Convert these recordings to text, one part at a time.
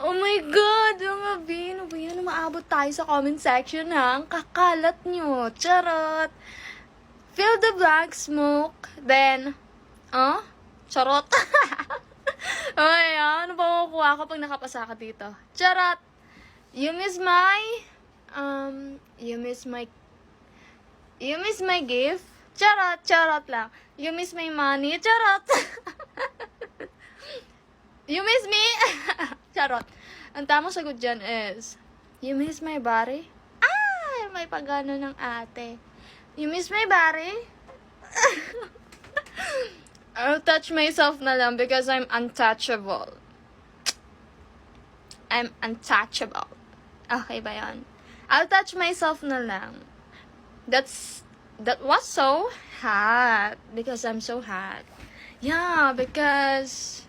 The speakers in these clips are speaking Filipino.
Oh my God! Mga bin, ano ba yan? Maabot tayo sa comment section ha. Ang kakalat nyo. Charot! Fill the blank, smoke, then, charot. Ay, ano ba makukuha kapag nakapasa ka dito? Charot! You miss my, you miss my gift? Charot, charot lang. You miss my money? Charot! You miss me? Charot. Ang tamang sagot dyan is, you miss my body? May pagano ng ate. You miss my body? I'll touch myself na lang because I'm untouchable. I'm untouchable. Okay ba yan? I'll touch myself na lang. That was so hot. Because I'm so hot. Yeah, because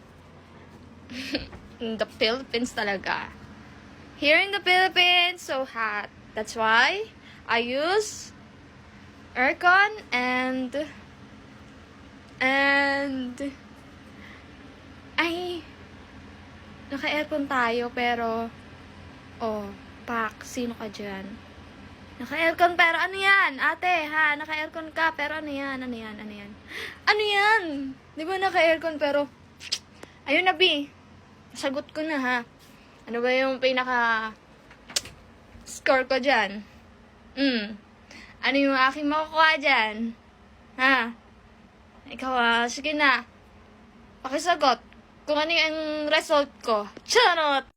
in the Philippines talaga. Here in the Philippines, so hot. That's why I use aircon and ay naka-aircon tayo pero sino ka dyan? Naka-aircon pero ano yan? Ate, ha? Naka-aircon ka pero ano yan? Ano yan? Di ba naka-aircon pero ayun na, B. Sagot ko na, ha? Ano ba yung score ko dyan? Ano yung aking makukuha dyan? Ha? Ikaw, sige na. Pakisagot. Kung ano yung result ko. Charot!